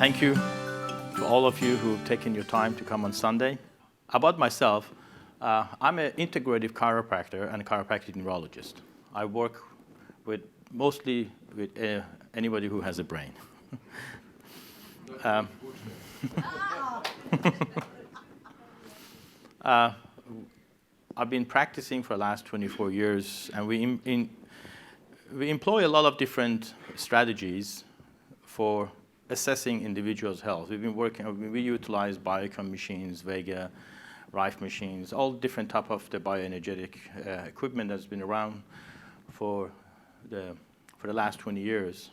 Thank you to all of you who've taken your time to come on Sunday. About myself, I'm an integrative chiropractor and a chiropractic neurologist. I work mostly with anybody who has a brain. I've been practicing for the last 24 years, and we employ a lot of different strategies for assessing individuals' health. We utilize Biocom machines, Vega, Rife machines, all different type of the bioenergetic equipment that's been around for the last 20 years.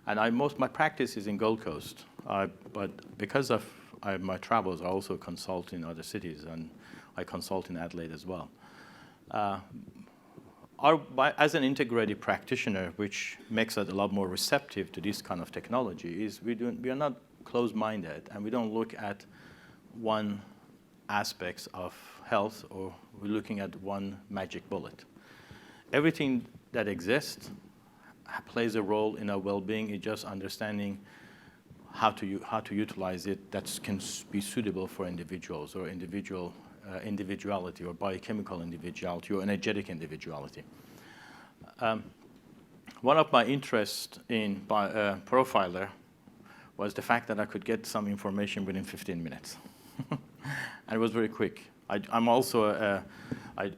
And my practice is in Gold Coast, but because of my travels, I also consult in other cities, and I consult in Adelaide as well. As an integrated practitioner, which makes us a lot more receptive to this kind of technology, is we are not closed-minded, and we don't look at one aspect of health, or we're looking at one magic bullet. Everything that exists plays a role in our well-being. It's just understanding how to utilize it that can be suitable for individuals or individuality or biochemical individuality or energetic individuality. One of my interests in Profiler was the fact that I could get some information within 15 minutes. And it was very quick. I'm also,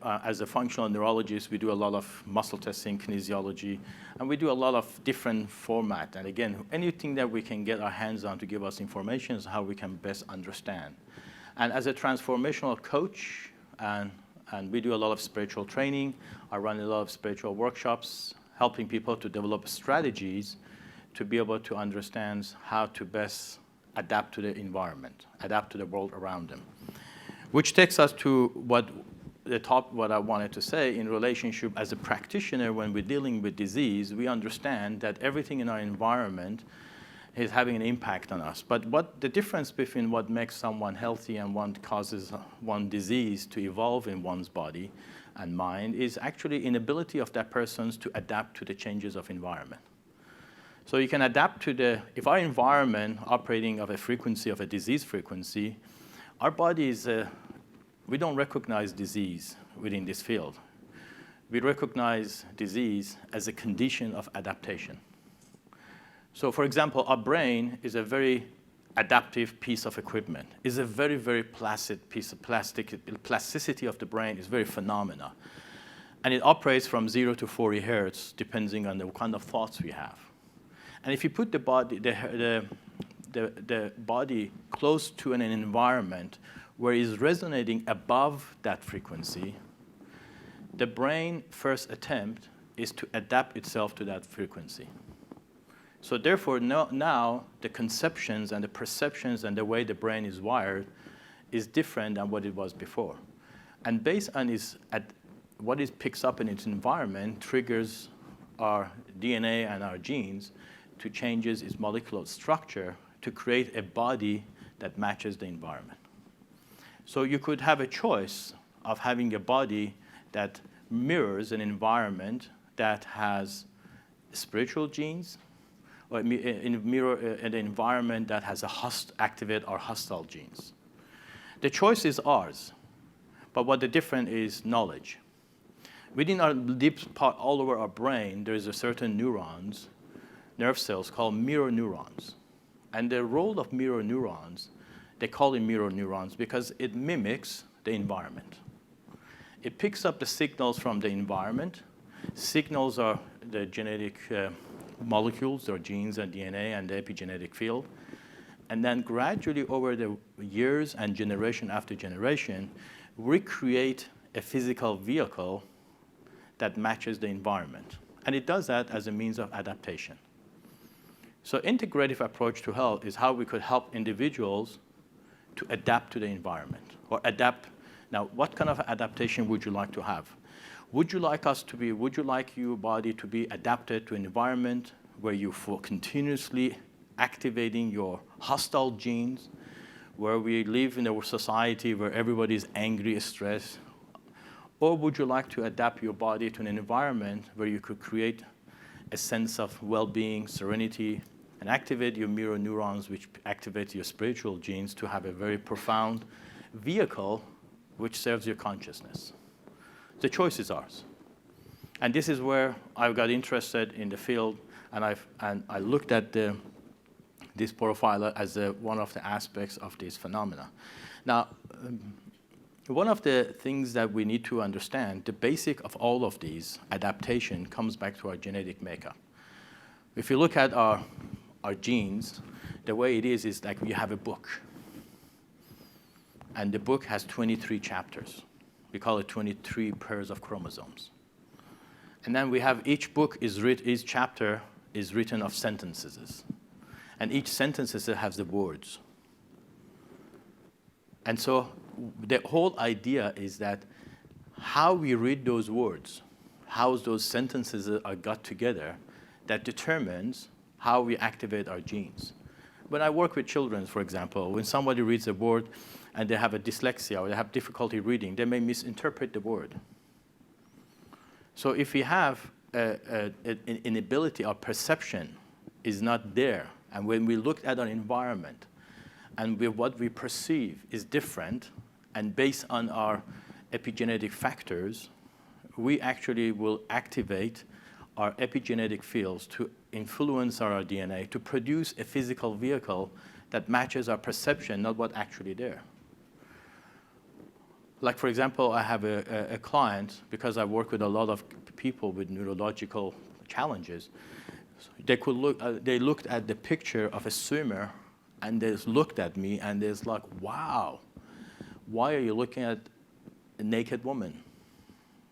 as a functional neurologist, we do a lot of muscle testing, kinesiology, and we do a lot of different format. And again, anything that we can get our hands on to give us information is how we can best understand. And as a transformational coach, and we do a lot of spiritual training, I run a lot of spiritual workshops, helping people to develop strategies to be able to understand how to best adapt to the environment, adapt to the world around them. Which takes us to what I wanted to say in relationship as a practitioner. When we're dealing with disease, we understand that everything in our environment is having an impact on us. But what the difference between what makes someone healthy and what causes one disease to evolve in one's body and mind is actually inability of that person to adapt to the changes of environment. So you can adapt to if our environment operating of a frequency of a disease frequency, our body we don't recognize disease within this field. We recognize disease as a condition of adaptation. So for example, our brain is a very adaptive piece of equipment. It's a very, very placid piece of plastic. Plasticity of the brain is very phenomenal. And it operates from 0 to 40 hertz, depending on the kind of thoughts we have. And if you put the body close to an environment where it's resonating above that frequency, the brain first attempt is to adapt itself to that frequency. So therefore, now the conceptions and the perceptions and the way the brain is wired is different than what it was before. And based on what it picks up in its environment triggers our DNA and our genes to changes its molecular structure to create a body that matches the environment. So you could have a choice of having a body that mirrors an environment that has spiritual genes, or mirror an environment that has activate or hostile genes. The choice is ours, but what the difference is knowledge. Within our deep part, all over our brain, there is a certain neurons, nerve cells called mirror neurons. And the role of mirror neurons, they call it mirror neurons because it mimics the environment. It picks up the signals from the environment. Signals are the genetic molecules, or genes and DNA and the epigenetic field. And then gradually over the years and generation after generation, we create a physical vehicle that matches the environment. And it does that as a means of adaptation. So integrative approach to health is how we could help individuals to adapt to the environment or adapt. Now, what kind of adaptation would you like to have? Would you like your body to be adapted to an environment where you feel continuously activating your hostile genes, where we live in a society where everybody is angry, stressed? Or would you like to adapt your body to an environment where you could create a sense of well-being, serenity, and activate your mirror neurons, which activate your spiritual genes to have a very profound vehicle which serves your consciousnness. The choice is ours. And this is where I got interested in the field, and I looked at this profiler as one of the aspects of this phenomena. Now, one of the things that we need to understand, the basic of all of these adaptation comes back to our genetic makeup. If you look at our genes, the way it is like you have a book. And the book has 23 chapters. We call it 23 pairs of chromosomes. And then we have each chapter is written of sentences. And each sentence has the words. And so the whole idea is that how we read those words, how those sentences are got together, that determines how we activate our genes. When I work with children, for example, when somebody reads a word and they have a dyslexia or they have difficulty reading, they may misinterpret the word. So if we have an ability, our perception is not there, and when we look at our environment and what we perceive is different, and based on our epigenetic factors, we actually will activate our epigenetic fields to influence our DNA to produce a physical vehicle that matches our perception, not what's actually there. Like, for example, I have a client, because I work with a lot of people with neurological challenges. They looked at the picture of a swimmer, and they looked at me, and they're like, wow, why are you looking at a naked woman?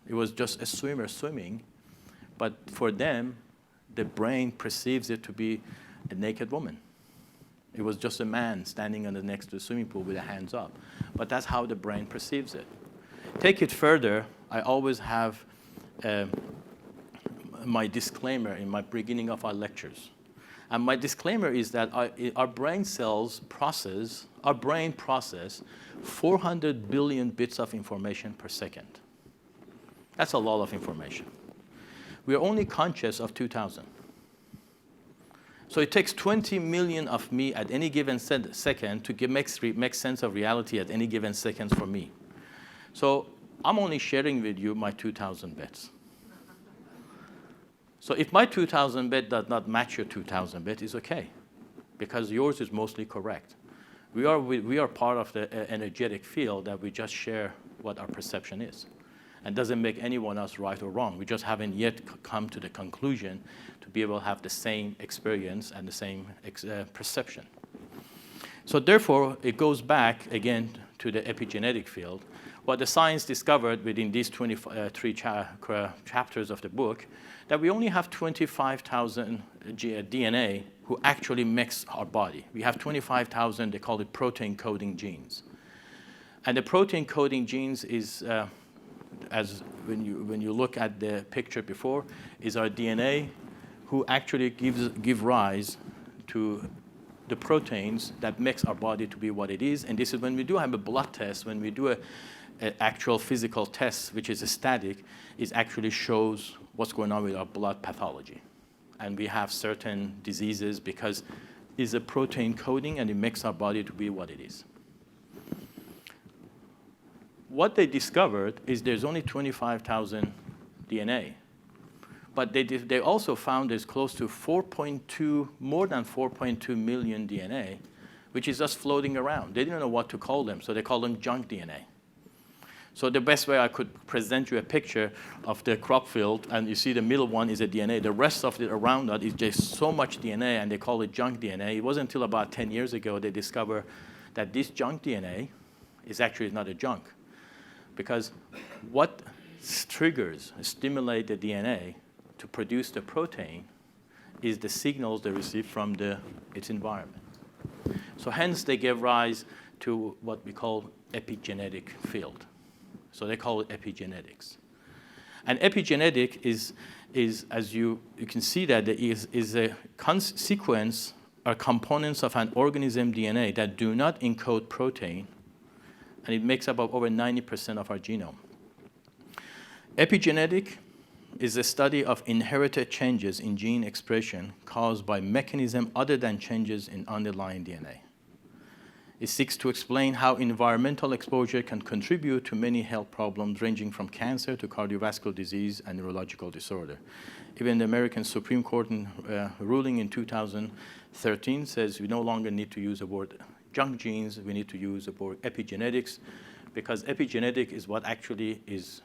It was just a swimmer swimming, but for them, the brain perceives it to be a naked woman. It was just a man standing next to the swimming pool with the hands up. But that's how the brain perceives it. Take it further, I always have my disclaimer in my beginning of our lectures. And my disclaimer is that our brain process 400 billion bits of information per second. That's a lot of information. We are only conscious of 2,000. So it takes 20 million of me at any given second to make sense of reality at any given second for me. So I'm only sharing with you my 2,000 bits. So if my 2,000 bit does not match your 2,000 bit, it's okay, because yours is mostly correct. We are part of the energetic field that we just share what our perception is. And doesn't make anyone else right or wrong. We just haven't yet come to the conclusion to be able to have the same experience and the same perception. So therefore, it goes back again to the epigenetic field. What the science discovered within these 23 chapters of the book, that we only have 25,000 DNA who actually makes our body. We have 25,000, they call it protein coding genes. And the protein coding genes is, as when you look at the picture before, is our DNA who actually give rise to the proteins that makes our body to be what it is. And this is when we do have a blood test, when we do an actual physical test, which is a static, it actually shows what's going on with our blood pathology. And we have certain diseases because it's a protein coding and it makes our body to be what it is. What they discovered is there's only 25,000 DNA. But they also found there's close to more than 4.2 million DNA, which is just floating around. They didn't know what to call them, so they call them junk DNA. So the best way I could present you a picture of the crop field, and you see the middle one is a DNA. The rest of it around that is just so much DNA, and they call it junk DNA. It wasn't until about 10 years ago they discovered that this junk DNA is actually not a junk. Because what stimulate the DNA to produce the protein is the signals they receive from its environment. So hence they give rise to what we call epigenetic field. So they call it epigenetics. And epigenetic is as you can see that is a sequence or components of an organism DNA that do not encode protein, and it makes up over 90% of our genome. Epigenetic is a study of inherited changes in gene expression caused by mechanism other than changes in underlying DNA. It seeks to explain how environmental exposure can contribute to many health problems ranging from cancer to cardiovascular disease and neurological disorder. Even the American Supreme Court ruling in 2013 says we no longer need to use the word junk genes, we need to use the word epigenetics, because epigenetic is what actually is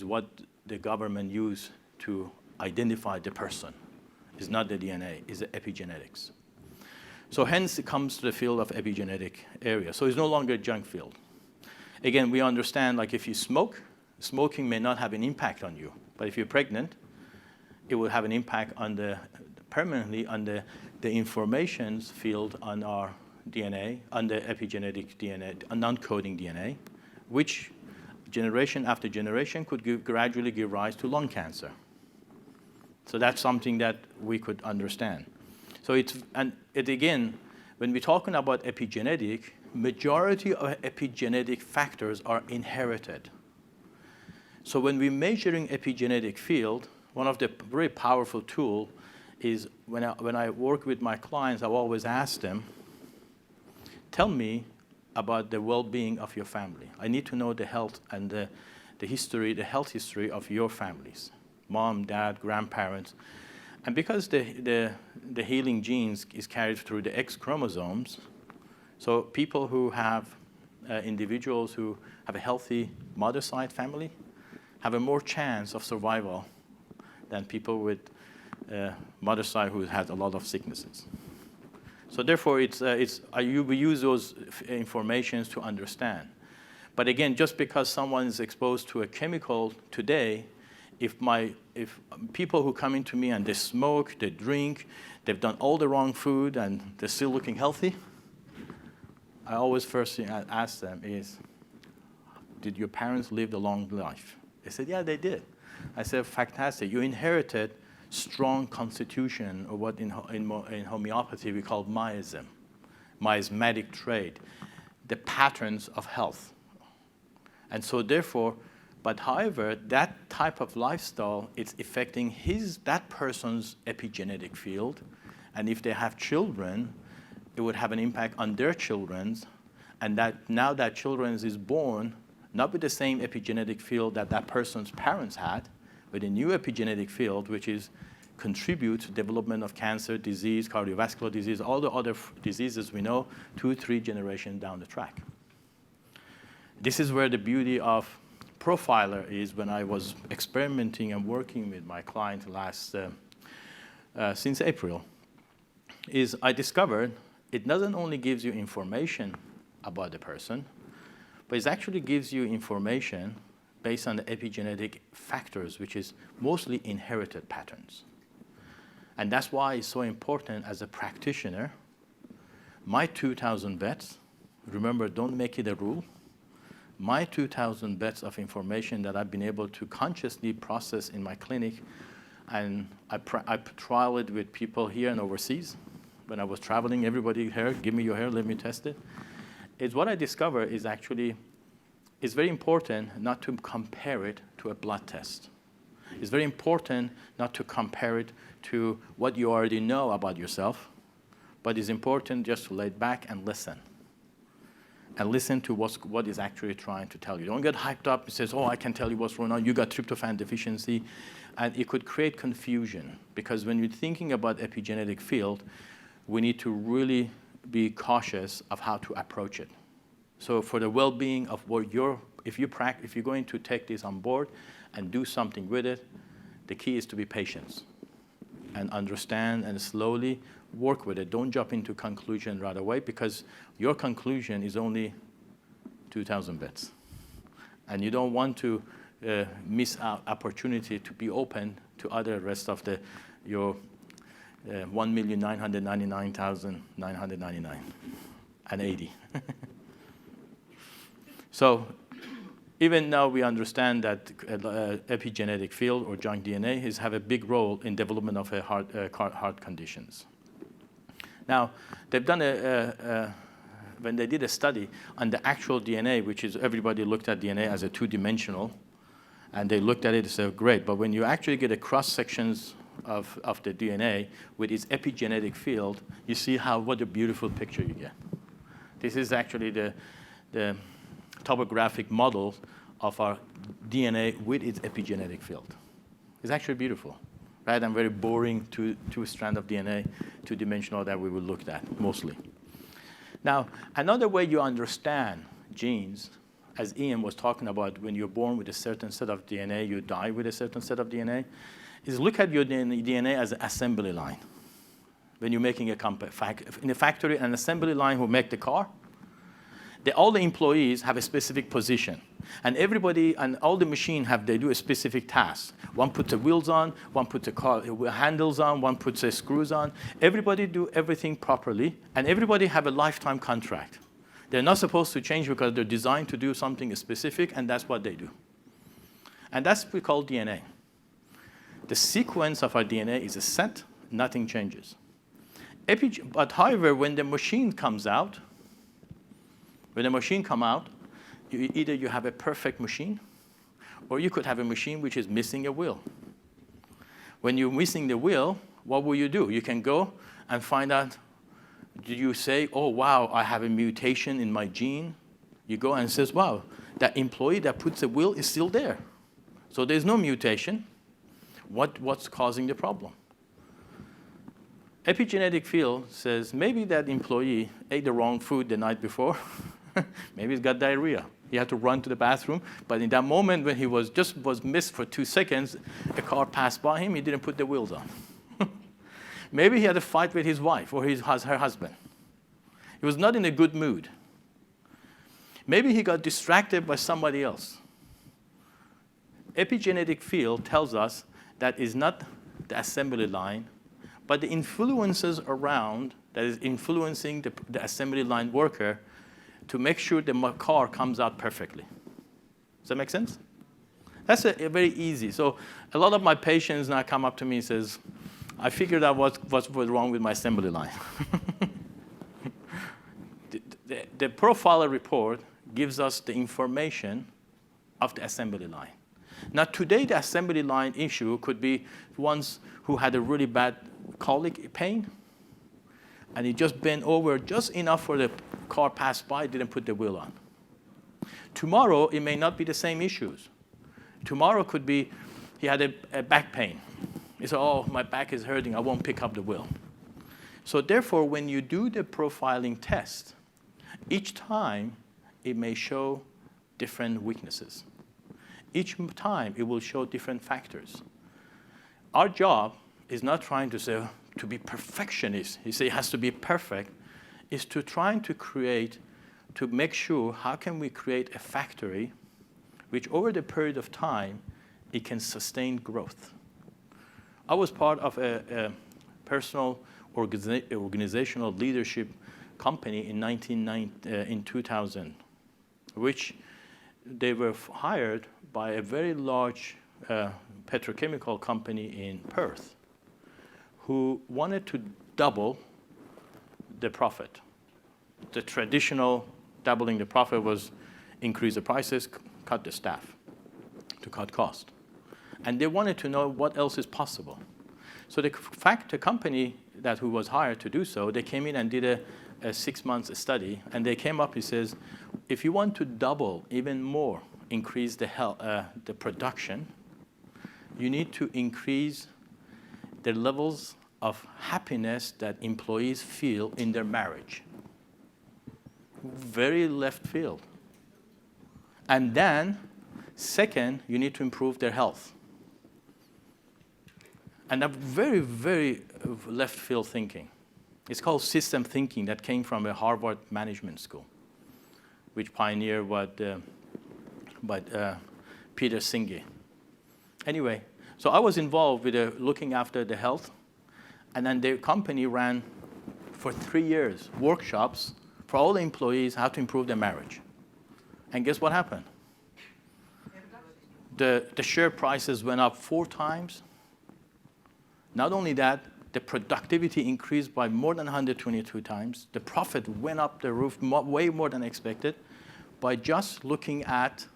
what the government use to identify the person. It's not the DNA, it's the epigenetics. So hence it comes to the field of epigenetic area. So it's no longer a junk field. Again, we understand, like if you smoke, smoking may not have an impact on you, but if you're pregnant, it will have an impact on permanently on the informations field on our DNA, on the epigenetic DNA, non-coding DNA, which generation after generation could gradually give rise to lung cancer. So that's something that we could understand. So again, when we're talking about epigenetic, majority of epigenetic factors are inherited. So when we're measuring epigenetic field, one of the very powerful tool is when I work with my clients, I always ask them, tell me about the well-being of your family. I need to know the health and the health history of your families, mom, dad, grandparents. And because the healing genes is carried through the X chromosomes, so people who have, individuals who have a healthy mother side family have a more chance of survival than people with mother side who has a lot of sicknesses. So therefore, we use those informations to understand. But again, just because someone is exposed to a chemical today, if people who come into me and they smoke, they drink, they've done all the wrong food and they're still looking healthy, I always first thing I ask them is, did your parents live a long life? They said, yeah, they did. I said, fantastic. You inherited strong constitution, or what in homeopathy we call miasm, miasmatic trait, the patterns of health. And so therefore, but however, that type of lifestyle is affecting that person's epigenetic field. And if they have children, it would have an impact on their children's. And that now that children is born, not with the same epigenetic field that person's parents had, but a new epigenetic field, which contributes to development of cancer, disease, cardiovascular disease, all the other diseases we know 2-3 generations down the track. This is where the beauty of profiler is. When I was experimenting and working with my client since April, is I discovered it doesn't only gives you information about the person, but it actually gives you information based on the epigenetic factors, which is mostly inherited patterns. And that's why it's so important as a practitioner. My 2,000 bets, remember, don't make it a rule. My 2,000 bets of information that I've been able to consciously process in my clinic, and I trial it with people here and overseas. When I was traveling, everybody here, give me your hair, let me test it. Is what I discover is actually, it's very important not to compare it to a blood test. It's very important not to compare it to what you already know about yourself, but it's important just to lay back and listen. And listen to what is actually trying to tell you. Don't get hyped up and says, oh, I can tell you what's going on. You got tryptophan deficiency. And it could create confusion, because when you're thinking about epigenetic field, we need to really be cautious of how to approach it. So for the well-being of what if you're going to take this on board and do something with it, the key is to be patient and understand and slowly work with it. Don't jump into conclusion right away, because your conclusion is only 2,000 bets. And you don't want to miss out opportunity to be open to other rest of your 1,999,999 and 80. So even now we understand that epigenetic field or junk DNA have a big role in development of heart conditions. Now, they've done when they did a study on the actual DNA, which is everybody looked at DNA as a two-dimensional, And they looked at it and said, great. But when you actually get a cross-sections of the DNA with its epigenetic field, you see what a beautiful picture you get. This is actually the topographic model of our DNA with its epigenetic field. It's actually beautiful, rather than very boring two strand of DNA, two-dimensional that we will look at mostly. Now, another way you understand genes, as Ian was talking about, when you're born with a certain set of DNA, you die with a certain set of DNA, is look at your DNA as an assembly line. When you're making in a factory, an assembly line who make the car, all the employees have a specific position. And everybody and all the machine they do a specific task. One puts the wheels on, one puts the car handles on, one puts the screws on. Everybody do everything properly, and everybody have a lifetime contract. They're not supposed to change because they're designed to do something specific, and that's what they do. And that's what we call DNA. The sequence of our DNA is a set, nothing changes. But however, when the machine comes out, either you have a perfect machine, or you could have a machine which is missing a wheel. When you're missing the wheel, what will you do? You can go and find out, do you say, oh, wow, I have a mutation in my gene? You go and says, wow, that employee that puts the wheel is still there. So there's no mutation. What's causing the problem? Epigenetic field says maybe that employee ate the wrong food the night before. Maybe he's got diarrhea. He had to run to the bathroom. But in that moment when he was missed for 2 seconds, a car passed by him. He didn't put the wheels on. Maybe he had a fight with his wife or her husband. He was not in a good mood. Maybe he got distracted by somebody else. Epigenetic field tells us that is not the assembly line, but the influences around that is influencing the assembly line worker to make sure the car comes out perfectly. Does that make sense? That's very easy. So a lot of my patients now come up to me and says, I figured out what's wrong with my assembly line. The profiler report gives us the information of the assembly line. Now, today, the assembly line issue could be ones who had a really bad colic pain, and he just bent over just enough for the car passed by, didn't put the wheel on. Tomorrow, it may not be the same issues. Tomorrow could be he had a back pain. He said, oh, my back is hurting, I won't pick up the wheel. So therefore, when you do the profiling test, each time it may show different weaknesses. Each time it will show different factors. Our job is not trying to say to be perfectionist. He says it has to be perfect. Is to trying to make sure how can we create a factory which over the period of time it can sustain growth. I was part of a personal organizational leadership company in 2000, which they were hired by a very large petrochemical company in Perth who wanted to double the profit. The traditional doubling the profit was increase the prices, cut the staff to cut cost. And they wanted to know what else is possible. So the company who was hired to do so, they came in and did a 6 months study, and they came up, he says, if you want to double, even more, increase the production, you need to increase the levels of happiness that employees feel in their marriage. Very left field. And then, second, you need to improve their health. And that very, very left field thinking. It's called system thinking that came from a Harvard management school, which pioneered Peter Senge. Anyway, so I was involved with looking after the health, and then the company ran for 3 years workshops for all the employees how to improve their marriage. And guess what happened? The share prices went up 4 times. Not only that, the productivity increased by more than 122 times. The profit went up the roof way more than expected by just looking at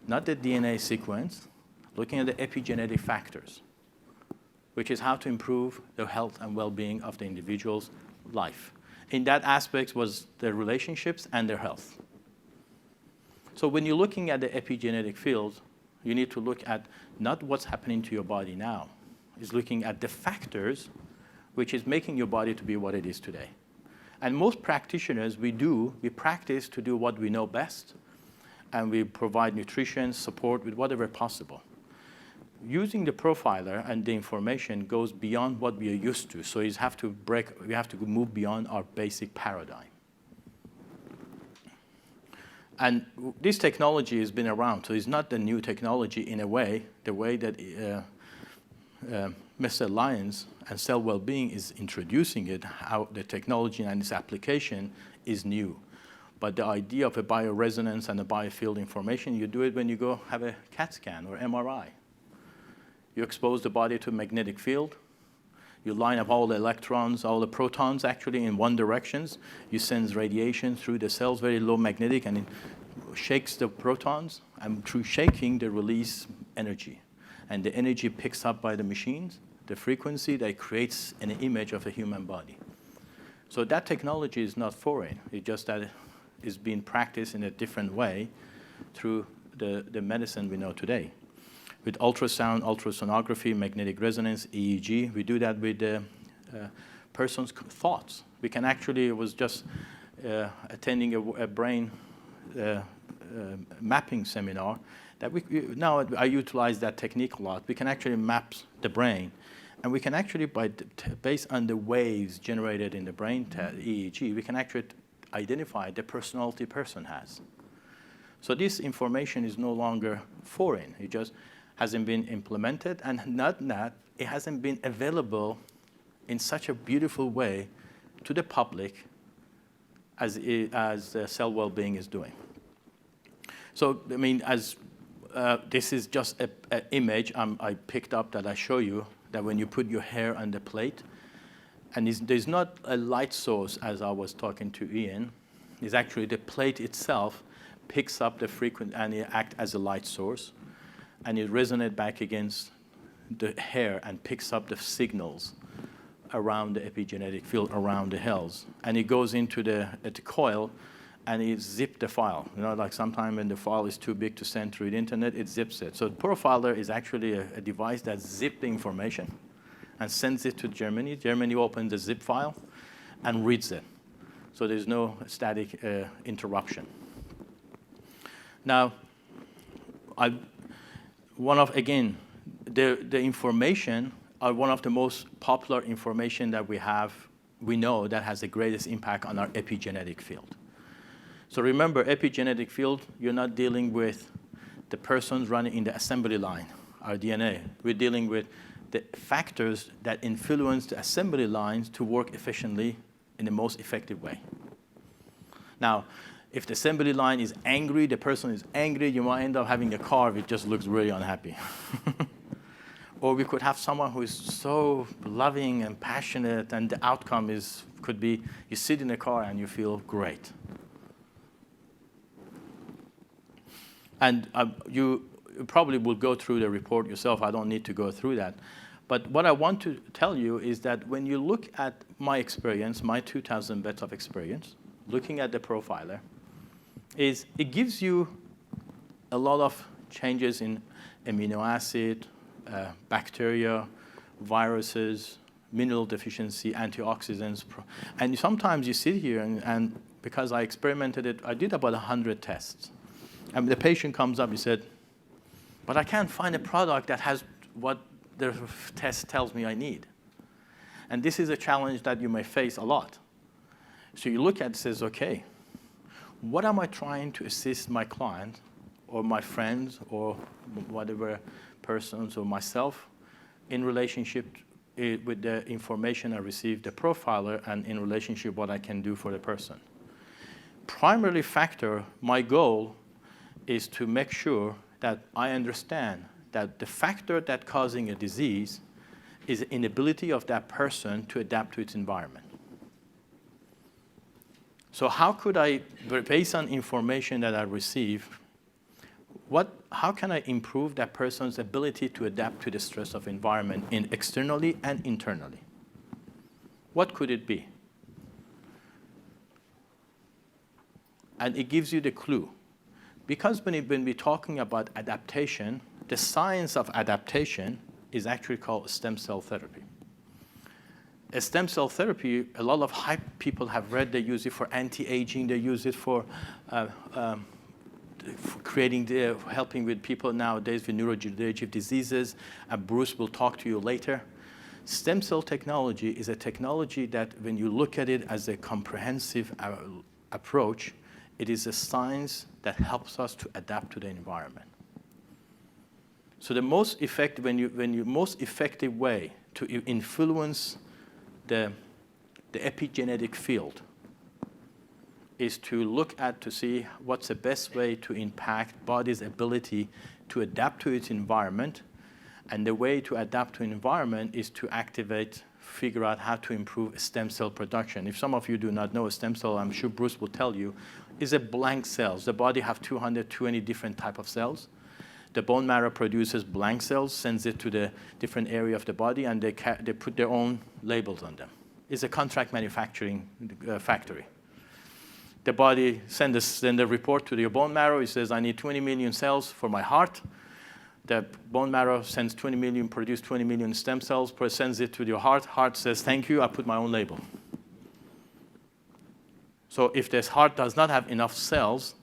not the DNA sequence, looking at the epigenetic factors, which is how to improve the health and well-being of the individual's life. In that aspect was their relationships and their health. So when you're looking at the epigenetic field, you need to look at not what's happening to your body now, it's looking at the factors which is making your body to be what it is today. And most practitioners, we practice to do what we know best, and we provide nutrition, support with whatever possible. Using the profiler and the information goes beyond what we are used to, so we have to move beyond our basic paradigm. And this technology has been around, so it's not the new technology in a way, the way that Mr. Lyons and Cell Wellbeing is introducing it, how the technology and its application is new. But the idea of a bioresonance and a biofield information, you do it when you go have a CAT scan or MRI. You expose the body to a magnetic field. You line up all the electrons, all the protons actually in one direction. You send radiation through the cells, very low magnetic, and it shakes the protons. And through shaking, they release energy. And the energy picks up by the machines, the frequency that creates an image of a human body. So that technology is not foreign. It's just that it's being practiced in a different way through the medicine we know today. With ultrasound, ultrasonography, magnetic resonance, EEG, we do that with the person's thoughts. We can actually, it was just attending a brain mapping seminar, that now I utilize that technique a lot. We can actually map the brain, and we can actually, based on the waves generated in the brain, EEG, we can actually identify the personality a person has. So this information is no longer foreign. It just hasn't been implemented, and not that it hasn't been available in such a beautiful way to the public as Cell Wellbeing is doing. So, I mean, this is just an image I picked up that I show you, that when you put your hair on the plate, and there's not a light source, as I was talking to Ian, it's actually the plate itself picks up the frequency and it acts as a light source, and it resonates back against the hair and picks up the signals around the epigenetic field, around the cells. And it goes into the coil, and it zips the file. You know, like sometimes when the file is too big to send through the internet, it zips it. So the profiler is actually a device that zips the information and sends it to Germany. Germany opens the zip file and reads it. So there's no static interruption. Now, again, the information are one of the most popular information that we know that has the greatest impact on our epigenetic field. So remember, epigenetic field, you're not dealing with the persons running in the assembly line, our DNA. We're dealing with the factors that influence the assembly lines to work efficiently in the most effective way. Now, if the assembly line is angry, the person is angry, you might end up having a car which just looks really unhappy. Or we could have someone who is so loving and passionate, and the outcome could be you sit in a car and you feel great. And you probably will go through the report yourself. I don't need to go through that. But what I want to tell you is that when you look at my experience, my 2,000 beds of experience, looking at the profiler, it gives you a lot of changes in amino acid, bacteria, viruses, mineral deficiency, antioxidants. And sometimes you sit here, and because I experimented it, I did about 100 tests. And the patient comes up, he said, but I can't find a product that has what the test tells me I need. And this is a challenge that you may face a lot. So you look at it and says, okay, what am I trying to assist my client or my friends or whatever persons or myself in relationship with the information I received, the profiler, and in relationship what I can do for the person. Primary factor, my goal is to make sure that I understand that the factor that causing a disease is the inability of that person to adapt to its environment. So how could I, based on information that I receive, how can I improve that person's ability to adapt to the stress of environment externally and internally? What could it be? And it gives you the clue. Because when we're talking about adaptation, the science of adaptation is actually called stem cell therapy. A stem cell therapy, a lot of hype people have read, they use it for anti-aging, they use it for helping with people nowadays with neurodegenerative diseases, and Bruce will talk to you later. Stem cell technology is a technology that when you look at it as a comprehensive approach, it is a science that helps us to adapt to the environment. So the most effective way to influence the epigenetic field is to look at to see what's the best way to impact body's ability to adapt to its environment. And the way to adapt to an environment is to figure out how to improve stem cell production. If some of you do not know a stem cell, I'm sure Bruce will tell you, is a blank cells. The body have 220 different type of cells. The bone marrow produces blank cells, sends it to the different area of the body, and they put their own labels on them. It's a contract manufacturing factory. The body sends a report to your bone marrow. It says, I need 20 million cells for my heart. The bone marrow sends 20 million, produce 20 million stem cells, sends it to your heart. Heart says, thank you, I put my own label. So if this heart does not have enough cells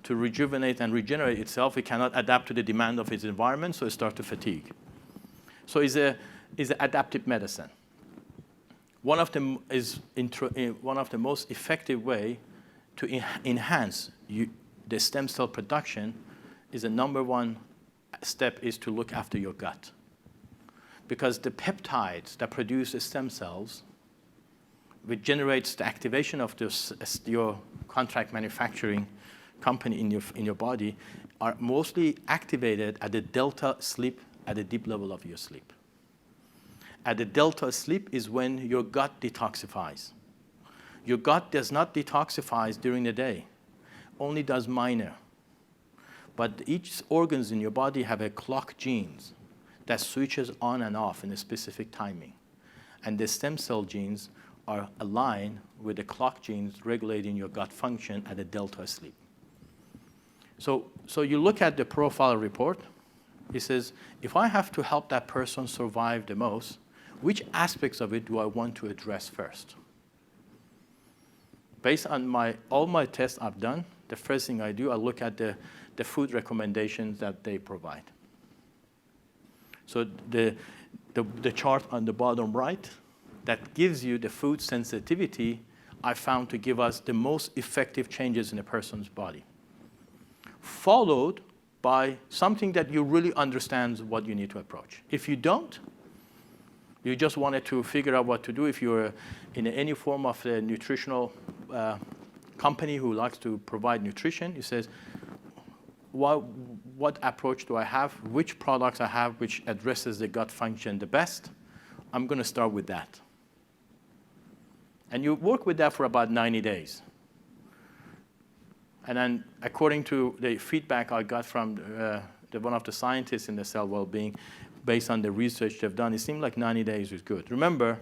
to rejuvenate and regenerate itself, it cannot adapt to the demand of its environment, so it starts to fatigue. So it's an adaptive medicine. One of the most effective way to enhance the stem cell production is the number one step is to look after your gut. Because the peptides that produce the stem cells, which generates the activation of your contract manufacturing company in your body, are mostly activated at the delta sleep, at the deep level of your sleep. At the delta sleep is when your gut detoxifies. Your gut does not detoxify during the day, only does minor. But each organs in your body have a clock genes that switches on and off in a specific timing. And the stem cell genes are aligned with the clock genes regulating your gut function at a delta sleep. So you look at the profile report. It says, if I have to help that person survive the most, which aspects of it do I want to address first? Based on all my tests I've done, the first thing I do, I look at the food recommendations that they provide. So the chart on the bottom right, that gives you the food sensitivity I found to give us the most effective changes in a person's body, followed by something that you really understand what you need to approach. If you don't, you just wanted to figure out what to do. If you're in any form of a nutritional company who likes to provide nutrition, it says, what approach do I have? Which products I have which addresses the gut function the best? I'm going to start with that. And you work with that for about 90 days. And then according to the feedback I got from one of the scientists in the cell well-being, based on the research they've done, it seemed like 90 days was good. Remember,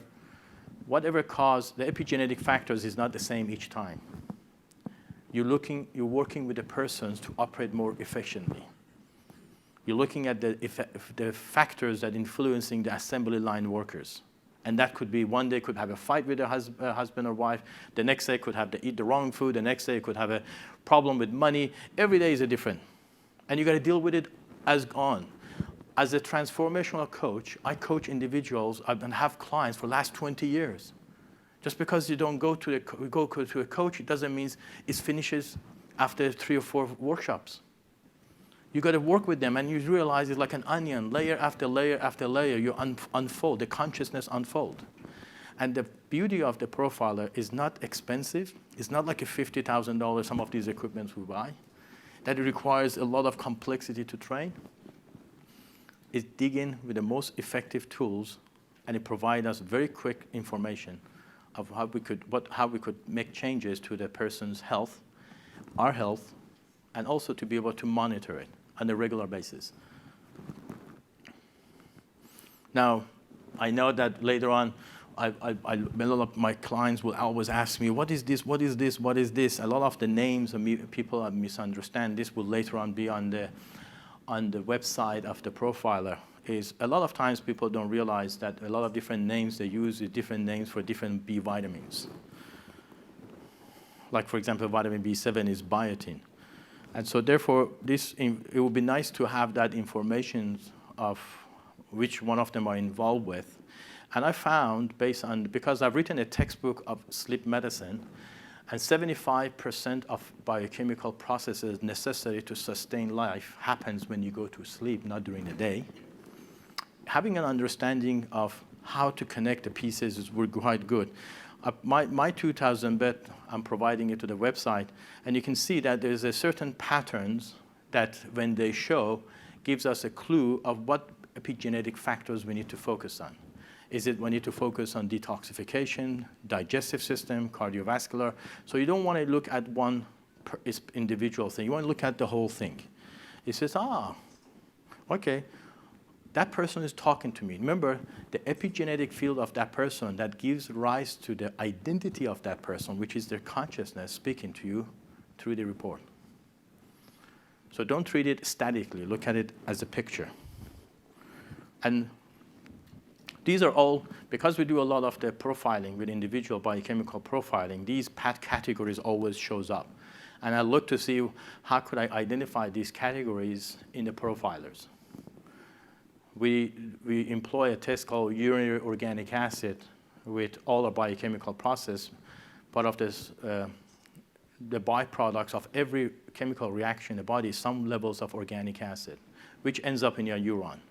whatever caused the epigenetic factors is not the same each time. You're working with the persons to operate more efficiently. You're looking at the factors that influencing the assembly line workers. And that could be one day could have a fight with a husband or wife. The next day could have to eat the wrong food. The next day could have a problem with money. Every day is a different. And you got to deal with it as on. As a transformational coach, I coach individuals and have clients for the last 20 years. Just because you don't go to a coach, it doesn't mean it finishes after 3 or 4 workshops. You got to work with them, and you realize it's like an onion, layer after layer after layer. You unfold, the consciousness unfold. And the beauty of the profiler is not expensive. It's not like a $50,000 some of these equipments we buy. That it requires a lot of complexity to train. It's dig in with the most effective tools, and it provides us very quick information of how we could make changes to the person's health, our health, and also to be able to monitor it. on a regular basis. Now, I know that later on, a lot of my clients will always ask me, what is this, what is this, what is this? A lot of the names people misunderstand. This will later on be on the website of the profiler. Is a lot of times people don't realize that a lot of different names they use is different names for different B vitamins. Like, for example, vitamin B7 is biotin. And so therefore, it would be nice to have that information of which one of them are involved with. And I found, because I've written a textbook of sleep medicine, and 75% of biochemical processes necessary to sustain life happens when you go to sleep, not during the day. Having an understanding of how to connect the pieces is quite good. My 2000 bet, I'm providing it to the website, and you can see that there's a certain patterns that when they show, gives us a clue of what epigenetic factors we need to focus on. Is it we need to focus on detoxification, digestive system, cardiovascular? So you don't want to look at one individual thing. You want to look at the whole thing. It says, okay, that person is talking to me. Remember, the epigenetic field of that person that gives rise to the identity of that person, which is their consciousness speaking to you through the report. So don't treat it statically. Look at it as a picture. And these are all, because we do a lot of the profiling with individual biochemical profiling, these categories always shows up. And I look to see how could I identify these categories in the profilers. We employ a test called urinary organic acid with all our biochemical process. Part of this, the byproducts of every chemical reaction in the body is some levels of organic acid, which ends up in your urine.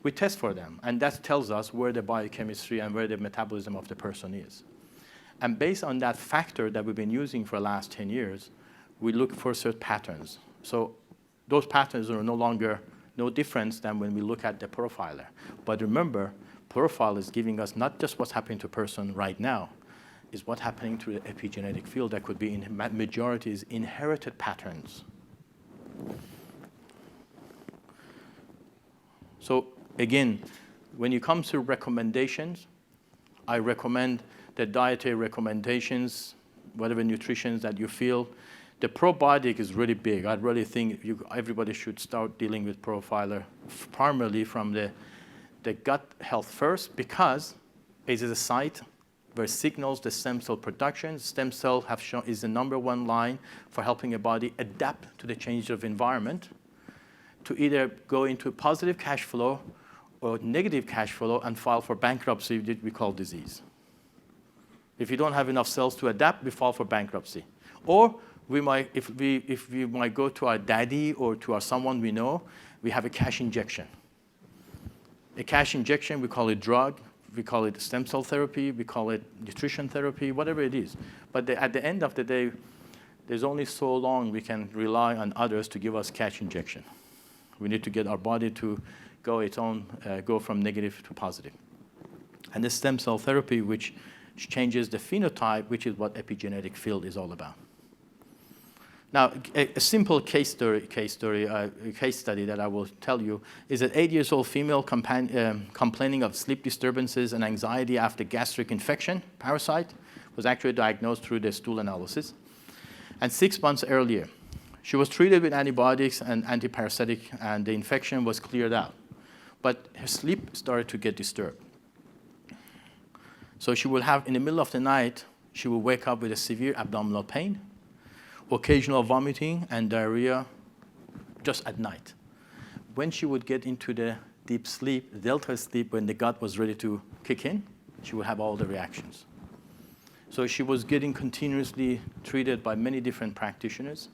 We test for them, and that tells us where the biochemistry and where the metabolism of the person is. And based on that factor that we've been using for the last 10 years, we look for certain patterns. So those patterns are no different than when we look at the profiler. But remember, profile is giving us not just what's happening to a person right now, is what's happening to the epigenetic field that could be in majority is inherited patterns. So again, when it comes to recommendations, I recommend the dietary recommendations, whatever nutrition that you feel. The probiotic is really big. I really think everybody should start dealing with profiler primarily from the gut health first, because it is a site where it signals the stem cell production. Stem cell is the #1 line for helping a body adapt to the change of environment, to either go into positive cash flow or negative cash flow and file for bankruptcy, which we call disease. If you don't have enough cells to adapt, we file for bankruptcy. Or we might, if we might go to our daddy or to someone we know, we have a cash injection. A cash injection, we call it drug, we call it stem cell therapy, we call it nutrition therapy, whatever it is. But at the end of the day, there's only so long we can rely on others to give us cash injection. We need to get our body to go from negative to positive. And the stem cell therapy, which changes the phenotype, which is what epigenetic field is all about. Now, a simple case study that I will tell you is an 8-year-old female complaining of sleep disturbances and anxiety after gastric infection, parasite, was actually diagnosed through the stool analysis. And 6 months earlier, she was treated with antibiotics and antiparasitic, and the infection was cleared out. But her sleep started to get disturbed. So she will have, in the middle of the night, she will wake up with a severe abdominal pain, occasional vomiting and diarrhea just at night. When she would get into the deep sleep, delta sleep, when the gut was ready to kick in, she would have all the reactions. So she was getting continuously treated by many different practitioners,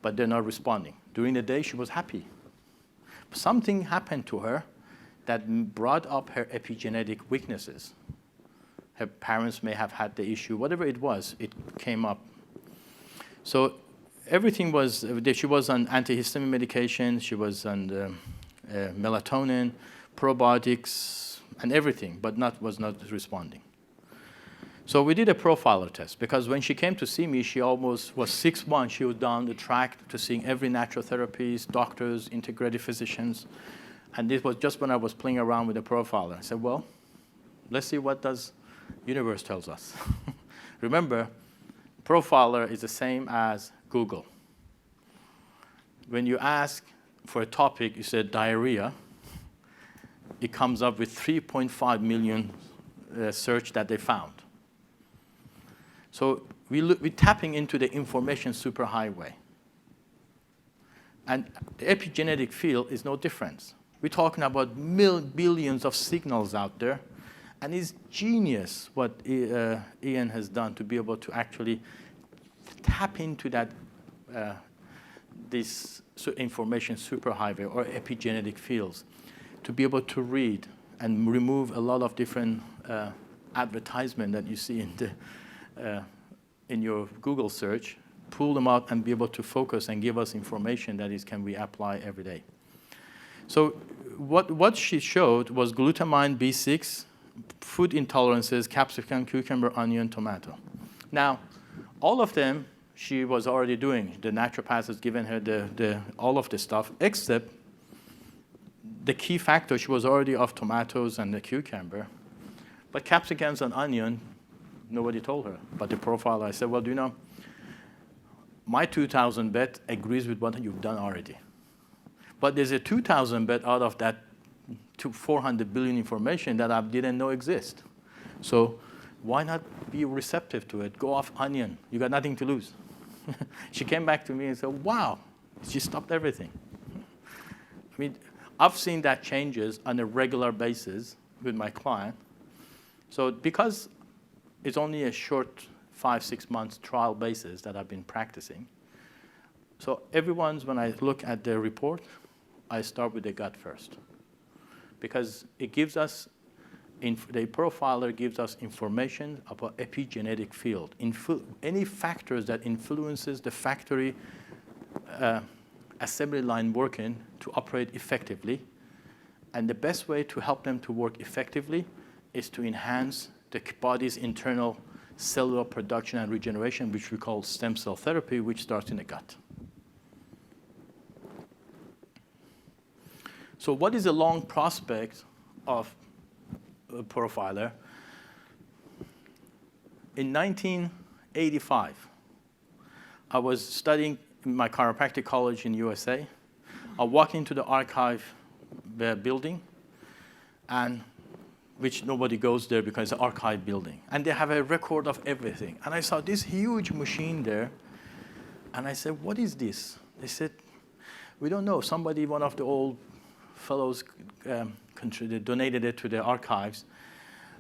but they're not responding. During the day, she was happy. Something happened to her that brought up her epigenetic weaknesses. Her parents may have had the issue, whatever it was, it came up. So everything was, she was on antihistamine medication, she was on melatonin, probiotics, and everything, but was not responding. So we did a profiler test, because when she came to see me, she almost was 6 months. She was down the track to seeing every natural therapist, doctors, integrative physicians. And this was just when I was playing around with the profiler. I said, well, let's see what does universe tells us. Remember, profiler is the same as Google. When you ask for a topic, you said diarrhea, it comes up with 3.5 million search that they found. So we're tapping into the information superhighway. And the epigenetic field is no different. We're talking about billions of signals out there. And it's genius what Ian has done to be able to actually tap into that this information superhighway or epigenetic fields to be able to read and remove a lot of different advertisement that you see in your Google search, pull them out and be able to focus and give us information that can we apply every day. So what she showed was glutamine, B6, food intolerances, capsicum, cucumber, onion, tomato. Now, all of them she was already doing. The naturopath has given her all of the stuff, except the key factor, she was already off tomatoes and the cucumber. But capsicums and onion, nobody told her. But the profile, I said, well, do you know, my 2,000 bet agrees with what you've done already. But there's a 2,000 bet out of that 400 billion information that I didn't know exist. So why not be receptive to it? Go off onion. You got nothing to lose. She came back to me and said, wow, she stopped everything. I mean, I've seen that changes on a regular basis with my client. So because it's only a short 5-6 months trial basis that I've been practicing, so when I look at the report, I start with the gut first. Because it gives us, the profiler gives us information about epigenetic field, any factors that influences the factory assembly line working to operate effectively. And the best way to help them to work effectively is to enhance the body's internal cellular production and regeneration, which we call stem cell therapy, which starts in the gut. So what is a long prospect of a profiler? In 1985, I was studying in my chiropractic college in USA. I walked into the archive building, and which nobody goes there because it's an archive building. And they have a record of everything. And I saw this huge machine there, and I said, what is this? They said, we don't know. One of the old fellows donated it to the archives.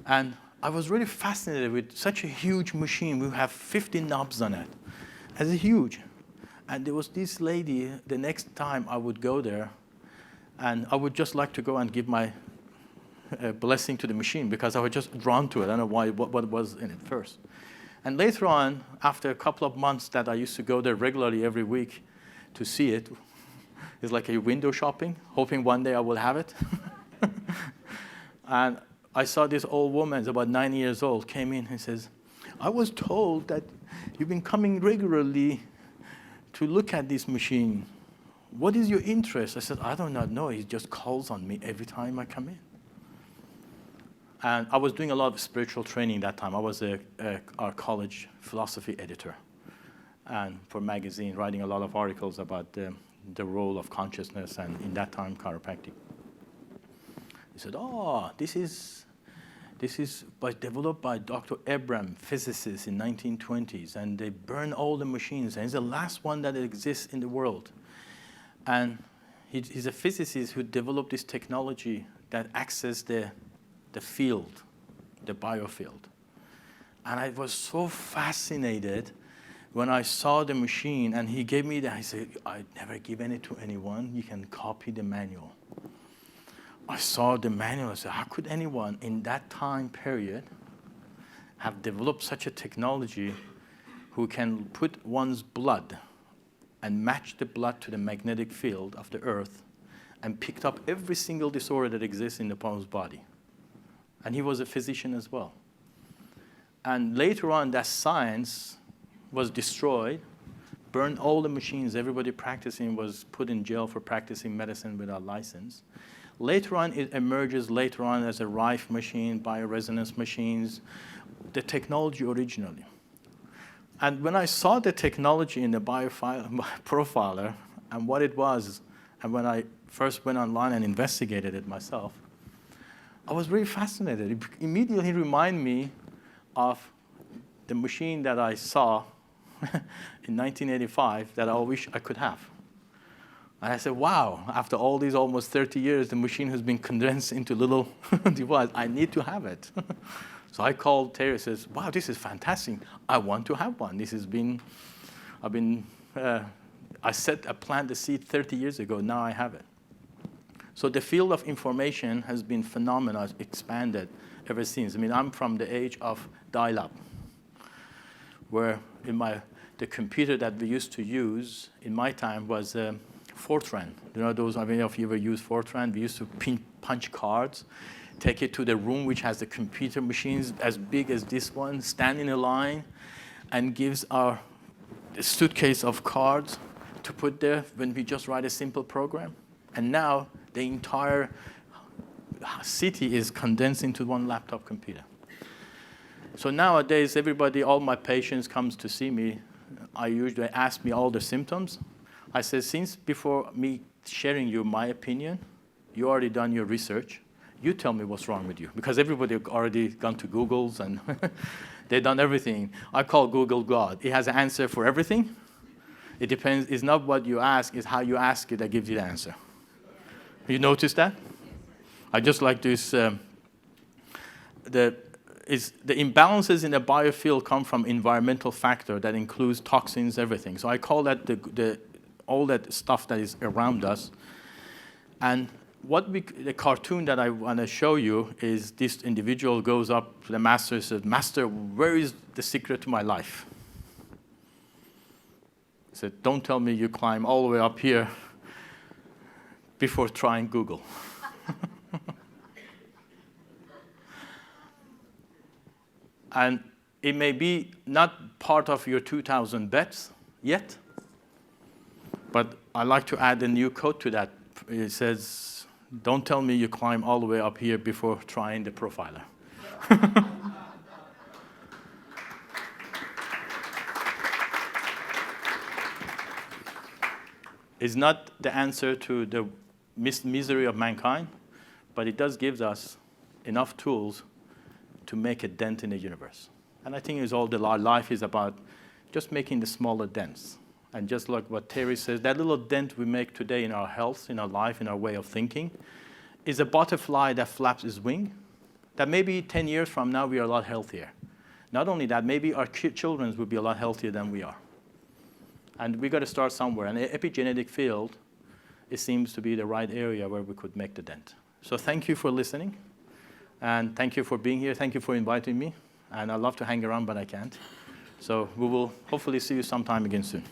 And I was really fascinated with such a huge machine. We have 50 knobs on it. It's huge. And there was this lady, the next time I would go there, and I would just like to go and give my blessing to the machine because I was just drawn to it. I don't know why, what was in it first. And later on, after a couple of months that I used to go there regularly every week to see it, it's like a window shopping, hoping one day I will have it. And I saw this old woman, about 9 years old, came in and says, I was told that you've been coming regularly to look at this machine. What is your interest? I said, I do not know. He just calls on me every time I come in. And I was doing a lot of spiritual training that time. I was our college philosophy editor and for magazine, writing a lot of articles about the role of consciousness and, in that time, chiropractic. He said, oh, this is developed by Dr. Abram, physicist in 1920s, and they burn all the machines, and it's the last one that exists in the world. And he's a physicist who developed this technology that accesses the field, the biofield. And I was so fascinated when I saw the machine, and he gave me that. I said, I'd never given it to anyone. You can copy the manual. I saw the manual. I said, how could anyone in that time period have developed such a technology who can put one's blood and match the blood to the magnetic field of the earth and picked up every single disorder that exists in the one's body? And he was a physician as well. And later on, that science was destroyed, burned all the machines. Everybody practicing was put in jail for practicing medicine without license. Later on, it emerges later on as a Rife machine, bioresonance machines, the technology originally. And when I saw the technology in the profiler and what it was, and when I first went online and investigated it myself, I was very fascinated. It immediately reminded me of the machine that I saw in 1985 that I wish I could have. And I said, wow, after all these almost 30 years, the machine has been condensed into little device. I need to have it. So I called Terry and says, wow, this is fantastic. I want to have one. This has been, I planted the seed 30 years ago. Now I have it. So the field of information has been phenomenal, expanded ever since. I mean, I'm from the age of dial-up, where the computer that we used to use in my time was Fortran. You know, those, I mean, if you ever used Fortran, we used to punch cards, take it to the room which has the computer machines as big as this one, stand in a line, and gives our suitcase of cards to put there when we just write a simple program. And now the entire city is condensed into one laptop computer. So nowadays, everybody, all my patients comes to see me. I usually ask me all the symptoms. I said, since before me sharing you my opinion, you already done your research. You tell me what's wrong with you. Because everybody already gone to Google's and they've done everything. I call Google God. It has an answer for everything. It depends. It's not what you ask, it's how you ask it that gives you the answer. You notice that? I just like this. The imbalances in the biofield come from environmental factor that includes toxins, everything. So I call that all that stuff that is around us. And the cartoon that I want to show you is this individual goes up to the master and says, Master, where is the secret to my life? He said, don't tell me you climb all the way up here before trying Google. And it may be not part of your 2,000 bets yet, but I like to add a new code to that. It says, don't tell me you climb all the way up here before trying the profiler. It's not the answer to the misery of mankind, but it does give us enough tools to make a dent in the universe. And I think our life is about just making the smaller dents. And just like what Terry says, that little dent we make today in our health, in our life, in our way of thinking, is a butterfly that flaps its wing, that maybe 10 years from now we are a lot healthier. Not only that, maybe our children will be a lot healthier than we are. And we got to start somewhere. And the epigenetic field, it seems to be the right area where we could make the dent. So thank you for listening. And thank you for being here. Thank you for inviting me. And I'd love to hang around, but I can't. So we will hopefully see you sometime again soon.